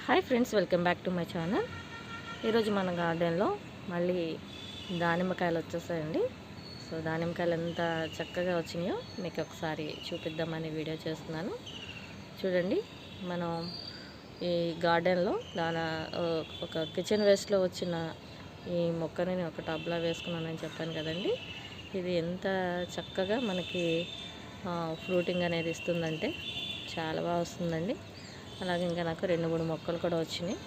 Hi friends, welcome back to my channel. ఈరోజు మన గార్డెన్లో మళ్ళీ దానిమ్మకాయలు వచ్చేసాయండి. సో దానిమ్మకాయలు ఎంత చక్కగా వచ్చినాయో మీకు ఒకసారి చూపిద్దామని వీడియో చేస్తున్నాను. చూడండి, మనం ఈ గార్డెన్లో ఒక కిచెన్ వేస్ట్లో వచ్చిన ఈ మొక్కని నేను ఒక టబ్లో వేసుకున్నానని చెప్పాను కదండి. ఇది ఎంత చక్కగా మనకి ఫ్రూటింగ్ అనేది ఇస్తుందంటే చాలా బాగా వస్తుందండి. అలాగే ఇంకా నాకు 2-3 మొక్కలు కూడా వచ్చినాయి,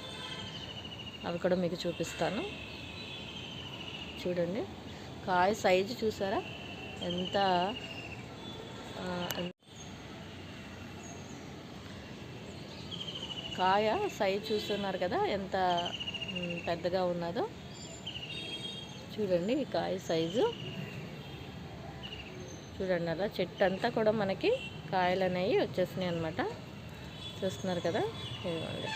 అవి కూడా మీకు చూపిస్తాను. చూడండి, కాయ సైజు చూసారా ఎంత కాయ సైజు చూస్తున్నారు కదా ఎంత పెద్దగా ఉన్నదో. చూడండి ఈ కాయ సైజు చూడండి. అలా చెట్టు అంతా కూడా మనకి కాయలు అనేవి వచ్చేసినాయి అన్నమాట. చూస్తున్నారు కదా, ఇదిగోండి.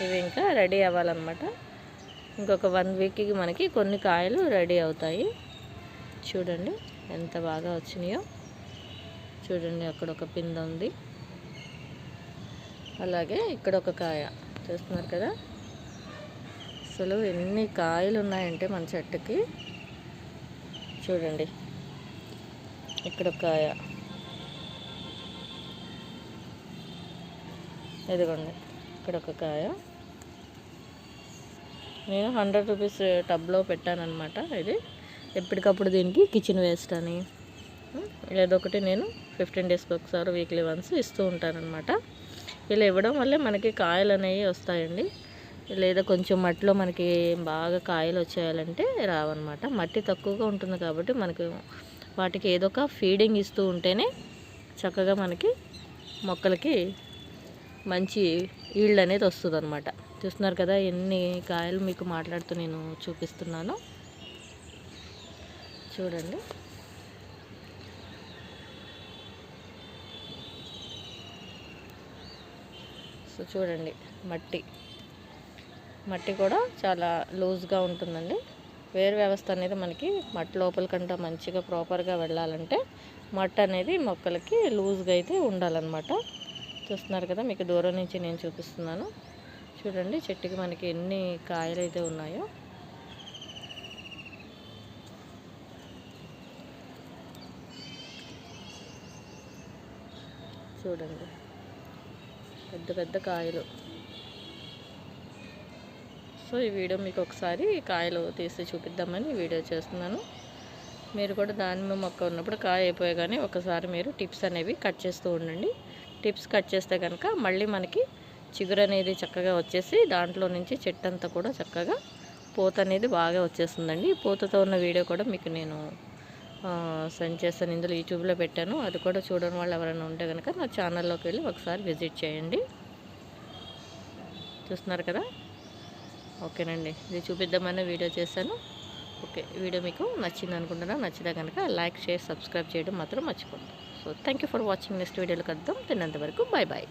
ఇవి ఇంకా రెడీ అవ్వాలన్నమాట. ఇంకొక 1 వీక్కి మనకి కొన్ని కాయలు రెడీ అవుతాయి. చూడండి ఎంత బాగా వచ్చినాయో. చూడండి, అక్కడ ఒక పింద ఉంది, అలాగే ఇక్కడ ఒక కాయ. చూస్తున్నారు కదా, అసలు ఎన్ని కాయలు ఉన్నాయంటే మన చెట్టుకి. చూడండి, ఇక్కడ ఒక కాయ, ఇదిగోండి ఇక్కడ ఒక కాయ. నేను 100 రూపీస్ టబ్లో పెట్టానన్నమాట. ఇది ఎప్పటికప్పుడు దీనికి కిచెన్ వేస్ట్ అని ఏదో ఒకటి నేను 15 డేస్కి ఒకసారి వీక్లీ వన్స్ ఇస్తూ ఉంటానన్నమాట. ఇలా ఇవ్వడం వల్లే మనకి కాయలు అనేవి వస్తాయండి. లేదా కొంచెం మట్టిలో మనకి బాగా కాయలు వచ్చేయాలంటే రావన్నమాట. మట్టి తక్కువగా ఉంటుంది కాబట్టి మనకు వాటికి ఏదో ఒక ఫీడింగ్ ఇస్తూ ఉంటేనే చక్కగా మనకి మొక్కలకి మంచి ఈల్డ్ అనేది వస్తుంది అనమాట. చూస్తున్నారు కదా ఎన్ని కాయలు మీకు మాట్లాడుతూ నేను చూపిస్తున్నాను. చూడండి, సో చూడండి, మట్టి కూడా చాలా లూజ్గా ఉంటుందండి. వేరు వ్యవస్థ అనేది మనకి మట్టి లోపలికంటే మంచిగా ప్రాపర్గా వెళ్ళాలంటే మట్టి అనేది మొక్కలకి లూజ్గా అయితే ఉండాలన్నమాట. చూస్తున్నారు కదా, మీకు దూరం నుంచి నేను చూపిస్తున్నాను. చూడండి చెట్టుకి మనకి ఎన్ని కాయలు అయితే ఉన్నాయో. చూడండి, పెద్ద పెద్ద కాయలు. సో ఈ వీడియో మీకు ఒకసారి కాయలు తీసి చూపిద్దామని వీడియో చేస్తున్నాను. మీరు కూడా దానిమ్మ మొక్క ఉన్నప్పుడు కాయ అయిపోయా కానీ ఒకసారి మీరు టిప్స్ అనేవి కట్ చేస్తూ ఉండండి. టిప్స్ కట్ చేస్తే కనుక మళ్ళీ మనకి చిగురు అనేది చక్కగా వచ్చేసి దాంట్లో నుంచి చెట్టు అంతా కూడా చక్కగా పూత అనేది బాగా వచ్చేస్తుందండి. పూతతో ఉన్న వీడియో కూడా మీకు నేను సెండ్ చేస్తాను. ఇందులో యూట్యూబ్లో పెట్టాను, అది కూడా చూడని వాళ్ళు ఎవరైనా ఉంటే కనుక నా ఛానల్లోకి వెళ్ళి ఒకసారి విజిట్ చేయండి. చూస్తున్నారు కదా, ఓకేనండి. ఇది చూపిద్దామని వీడియో చేశాను. ఓకే, వీడియో మీకు నచ్చింది అనుకుంటున్నా. నచ్చితే కనుక లైక్, షేర్, సబ్స్క్రైబ్ చేయడం మాత్రం మర్చిపోండి. So thank you for watching. Next వీడియోలో కలుద్దాం. తిన్నంతవరకు బాయ్ బాయ్.